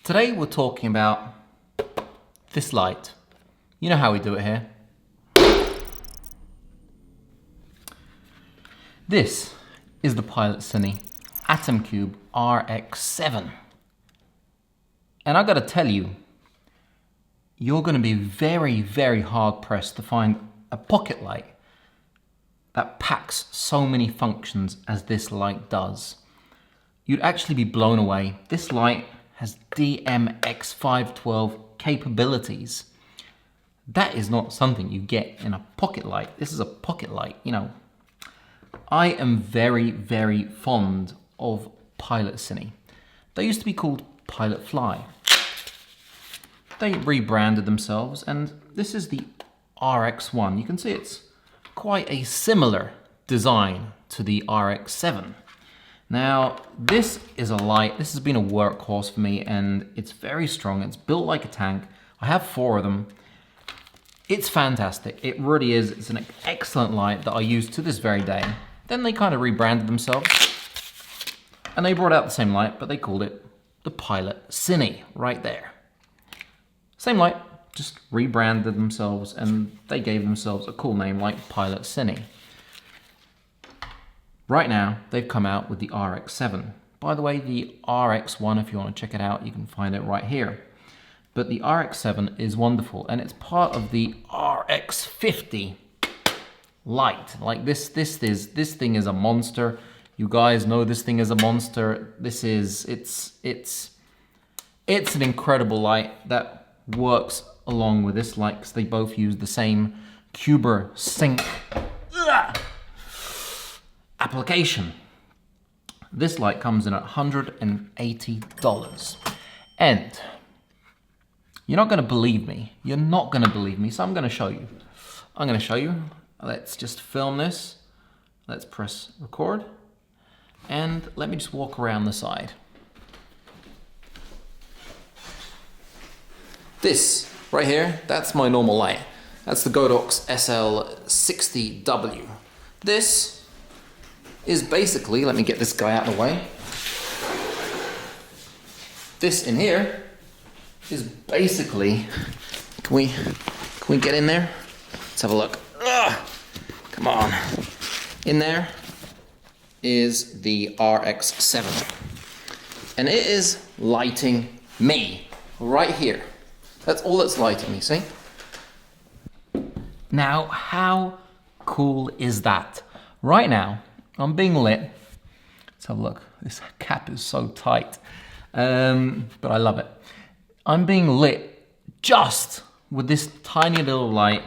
Today we're talking about this light. You know how we do it here. This is the Pilotcine Atomcube RX7. And I gotta tell you, you're gonna be very, very hard pressed to find a pocket light that packs so many functions as this light does. You'd actually be blown away. This light has DMX512 capabilities. That is not something you get in a pocket light. This is a pocket light, you know. I am very, very fond of Pilotcine. They used to be called Pilotfly. They rebranded themselves, and this is the RX1. You can see it's quite a similar design to the RX7. Now, this is a light, this has been a workhorse for me, and it's very strong. It's built like a tank. I have 4 of them. It's fantastic. It really is. It's an excellent light that I use to this very day. Then they kind of rebranded themselves, and they brought out the same light, but they called it the Pilotcine right there. Same light, just rebranded themselves, and they gave themselves a cool name like Pilotcine. Right now, they've come out with the RX7. By the way, the RX1, if you want to check it out, you can find it right here. But the RX7 is wonderful, and it's part of the RX50 light. Like this thing is a monster. You guys know this thing is a monster. It's an incredible light that works along with this light because they both use the same Cuber sync application. This light comes in at $180. And you're not gonna believe me. You're not gonna believe me, so I'm gonna show you. Let's just film this. Let's press record. And let me just walk around the side. This right here, that's my normal light. That's the Godox SL60W. This is basically, let me get this guy out of the way. This in here is basically, can we get in there? Let's have a look. Ugh, come on. In there is the RX7. And it is lighting me right here. That's all that's lighting me, see? Now, how cool is that? Right now, I'm being lit. Let's have a look. This cap is so tight, but I love it. I'm being lit just with this tiny little light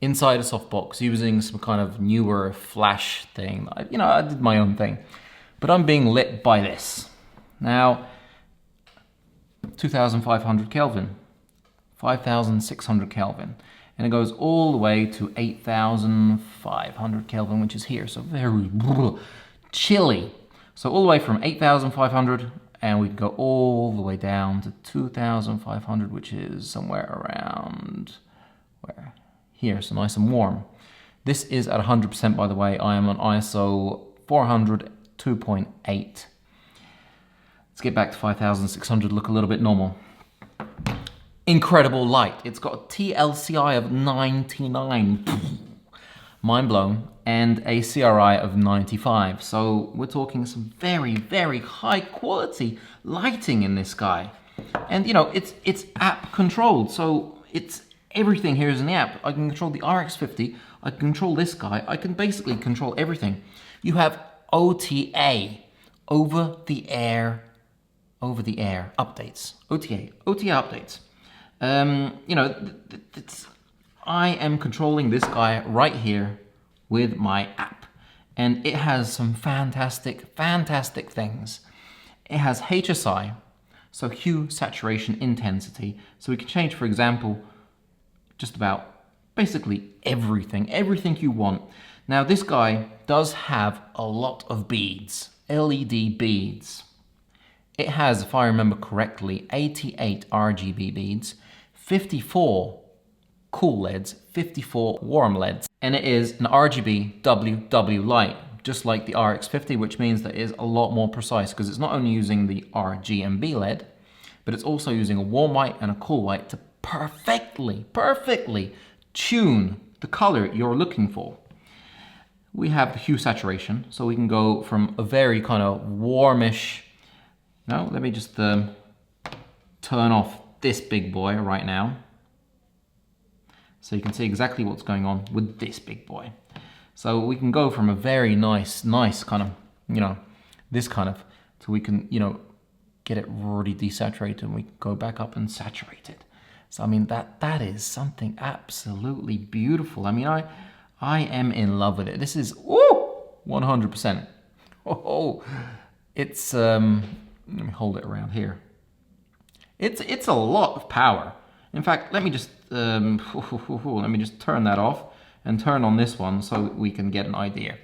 inside a softbox using some kind of newer flash thing. I did my own thing, but I'm being lit by this. Now, 2,500 Kelvin, 5,600 Kelvin. And it goes all the way to 8,500 Kelvin, which is here. So very chilly. So all the way from 8,500, and we can go all the way down to 2,500, which is somewhere around where? Here, so nice and warm. This is at 100%, by the way. I am on ISO 400 2.8. Let's get back to 5,600, look a little bit normal. Incredible light. It's got a TLCI of 99, mind blown, and a CRI of 95. So we're talking some very, very high quality lighting in this guy. And it's app controlled. So everything here is in the app. I can control the RX50, I can control this guy, I can basically control everything. You have OTA, over the air updates. OTA updates. I am controlling this guy right here with my app, and it has some fantastic things. It has HSI, so hue, saturation, intensity, so we can change, for example, just about basically everything you want. Now this guy does have a lot of beads, LED beads. It has, if I remember correctly, 88 RGB beads, 54 cool LEDs, 54 warm LEDs, and it is an RGBWW light, just like the RX50, which means that it is a lot more precise because it's not only using the RGB LED, but it's also using a warm white and a cool white to perfectly tune the color you're looking for. We have the hue saturation, so we can go from a very kind of warmish. Now, let me just turn off this big boy right now, so you can see exactly what's going on with this big boy. So we can go from a very nice kind of, you know, this kind of, so we can, you know, get it really desaturated, and we can go back up and saturate it. So I mean, that is something absolutely beautiful. I mean, I am in love with it. This is 100%. Oh, it's let me hold it around here. It's a lot of power. In fact, let me just turn that off and turn on this one so we can get an idea.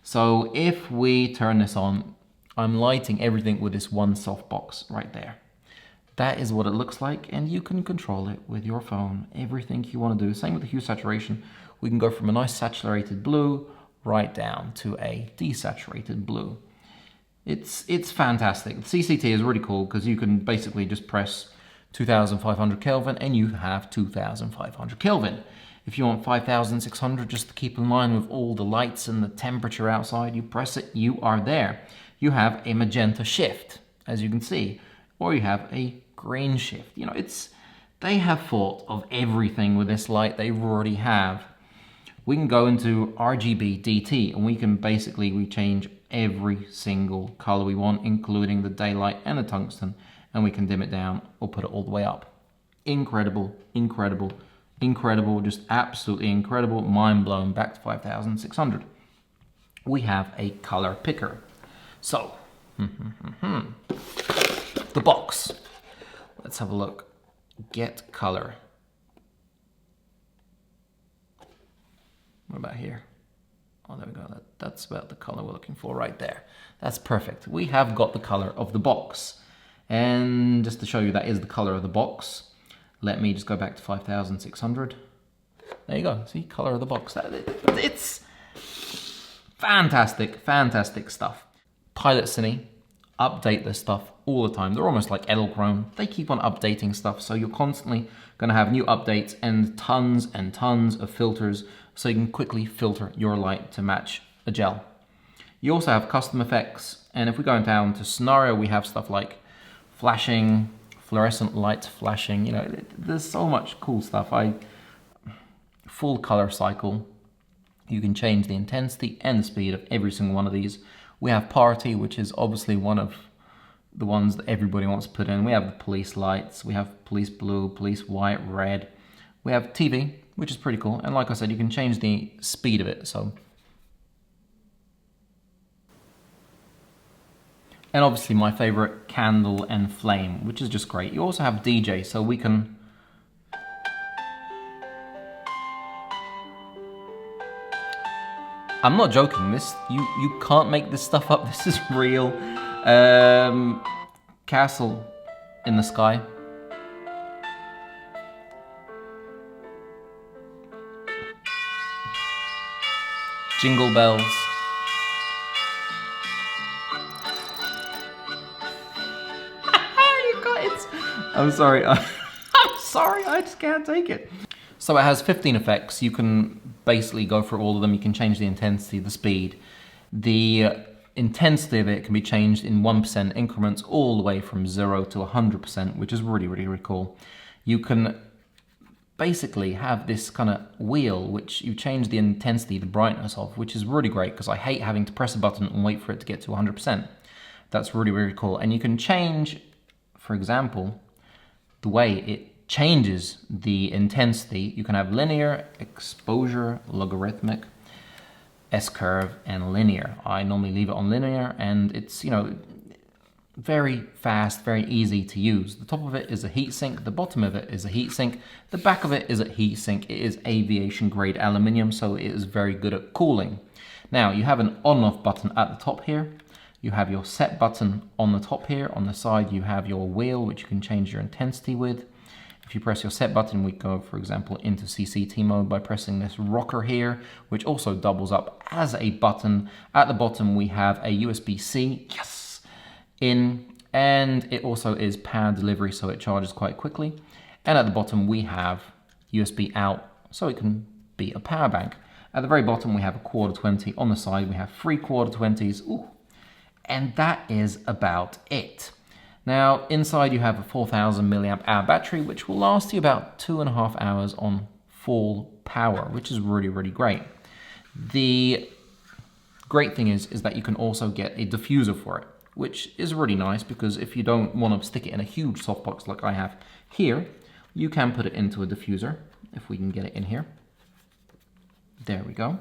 So if we turn this on, I'm lighting everything with this one softbox right there. That is what it looks like, and you can control it with your phone, everything you want to do. Same with the hue saturation. We can go from a nice saturated blue right down to a desaturated blue. It's fantastic. The CCT is really cool because you can basically just press 2500 Kelvin and you have 2500 Kelvin. If you want 5600, just to keep in line with all the lights and the temperature outside, you press it, you are there. You have a magenta shift, as you can see, or you have a green shift. You know, they have thought of everything with this light. They already have. We can go into RGBDT and we can basically change every single color we want, including the daylight and the tungsten, and we can dim it down or put it all the way up. Incredible, incredible, incredible, just absolutely incredible, mind blown, back to 5600. We have a color picker. So, the box. Let's have a look. Get color. What about here? Oh, there we go. That's about the color we're looking for right there. That's perfect. We have got the color of the box. And just to show you that is the color of the box, let me just go back to 5600. There you go. See, color of the box. It's fantastic, fantastic stuff. Pilotcine update this stuff all the time. They're almost like Edelkrone. They keep on updating stuff, so you're constantly going to have new updates and tons of filters, so you can quickly filter your light to match a gel. You also have custom effects, and if we go down to scenario, we have stuff like flashing, fluorescent lights flashing. You know, there's so much cool stuff. Full color cycle. You can change the intensity and the speed of every single one of these. We have party, which is obviously one of the ones that everybody wants to put in. We have the police lights, we have police blue, police white, red. We have TV, which is pretty cool. And like I said, you can change the speed of it. So, and obviously my favorite, candle and flame, which is just great. You also have DJ, so we can I'm not joking, this you can't make this stuff up, this is real. Castle in the sky. Jingle bells. You guys, I'm sorry, I'm sorry, I just can't take it. So it has 15 effects. You can basically go through all of them. You can change the intensity, the speed. The intensity of it can be changed in 1% increments all the way from 0 to 100%, which is really cool. You can basically have this kind of wheel, which you change the intensity, the brightness of, which is really great because I hate having to press a button and wait for it to get to 100%. That's really cool. And you can change, for example, the way it changes the intensity. You can have linear, exposure, logarithmic, S-curve, and linear. I normally leave it on linear, and it's, you know, very fast, very easy to use. The top of it is a heatsink, the bottom of it is a heatsink, the back of it is a heatsink. It is aviation grade aluminium, so it is very good at cooling. Now, you have an on-off button at the top here. You have your set button on the top here. On the side, you have your wheel, which you can change your intensity with. If you press your set button, we go, for example, into CCT mode by pressing this rocker here, which also doubles up as a button. At the bottom, we have a USB-C, yes, in, and it also is power delivery, so it charges quite quickly. And at the bottom we have USB out, so it can be a power bank. At the very bottom we have a 1/4-20. On the side we have 3/4-20s. Ooh. And that is about it. Now inside you have a 4000 milliamp hour battery, which will last you about 2.5 hours on full power, which is really, really great. The great thing is that you can also get a diffuser for it, which is really nice, because if you don't want to stick it in a huge softbox like I have here, you can put it into a diffuser, if we can get it in here. There we go.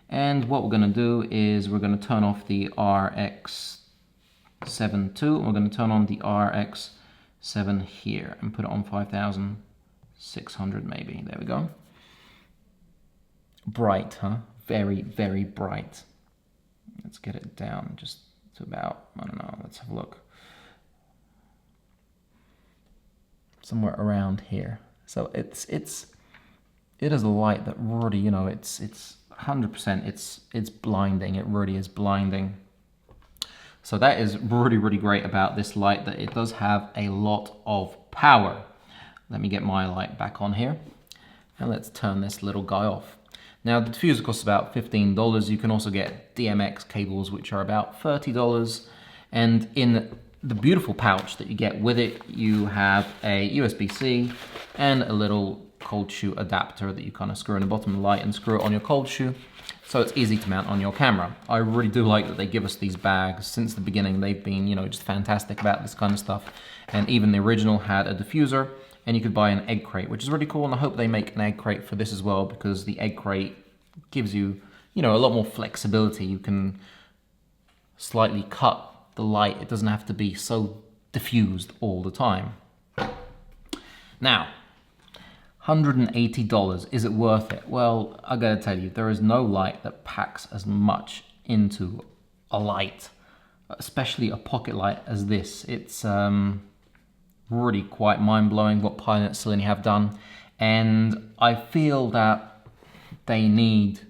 And what we're going to do is we're going to turn off the RX7 too. We're going to turn on the RX7 here and put it on 5600 maybe. There we go. Bright, huh? Very, very bright. Let's get it down just to about, I don't know, let's have a look. Somewhere around here. So it is a light that really, you know, it's 100%, it's blinding. It really is blinding. So that is really, really great about this light, that it does have a lot of power. Let me get my light back on here, and let's turn this little guy off. Now the diffuser costs about $15. You can also get DMX cables, which are about $30. And in the beautiful pouch that you get with it, you have a USB-C and a little cold shoe adapter that you kind of screw in the bottom of the light and screw it on your cold shoe, so it's easy to mount on your camera. I really do like that they give us these bags. Since the beginning they've been, you know, just fantastic about this kind of stuff. And even the original had a diffuser, and you could buy an egg crate, which is really cool, and I hope they make an egg crate for this as well, because the egg crate gives you, you know, a lot more flexibility. You can slightly cut the light. It doesn't have to be so diffused all the time. Now, $180, is it worth it? Well, I gotta tell you, there is no light that packs as much into a light, especially a pocket light as this. It's really quite mind-blowing what Pilotcine have done, and I feel that they need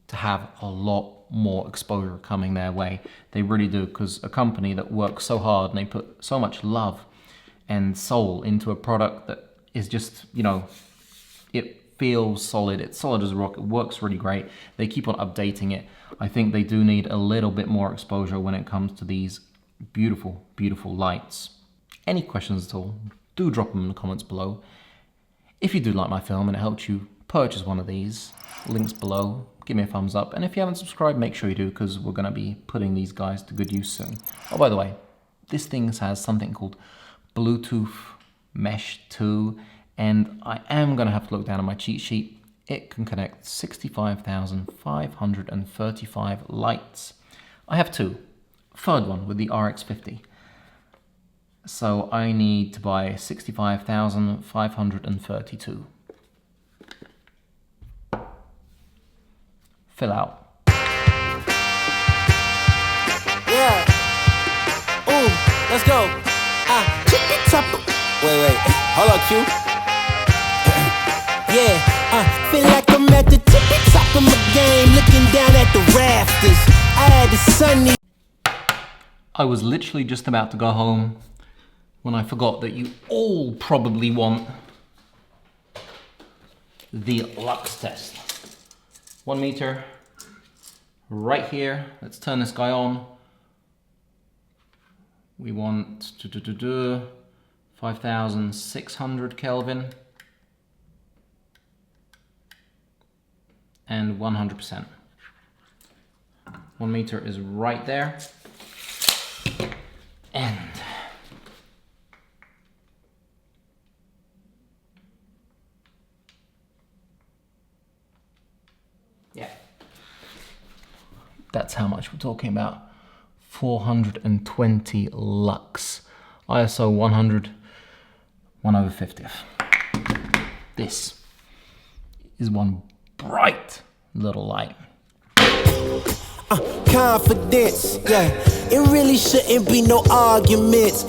to have a lot more exposure coming their way. They really do, because a company that works so hard and they put so much love and soul into a product that is just, you know, it feels solid. It's solid as a rock. It works really great. They keep on updating it. I think they do need a little bit more exposure when it comes to these beautiful, beautiful lights. Any questions at all, do drop them in the comments below. If you do like my film and it helps you purchase one of these, links below, give me a thumbs up. And if you haven't subscribed, make sure you do, because we're going to be putting these guys to good use soon. Oh, by the way, this thing has something called Bluetooth Mesh 2, and I am going to have to look down at my cheat sheet. It can connect 65,535 lights. I have two. Third one with the RX50. So I need to buy 65,532. Fill out. Yeah. Ooh, let's go. Wait. Hold up, Q. Yeah, feel like I'm at the tippy top of my game, looking down at the rafters. I had the sunny. I was literally just about to go home when I forgot that you all probably want the LUTS test. 1 meter right here. Let's turn this guy on. We want 5,600 Kelvin and 100%. 1 meter is right there. And yeah, that's how much we're talking about. 420 lux, ISO 100, 1/50. This is one bright little light. Confidence, yeah. It really shouldn't be no arguments.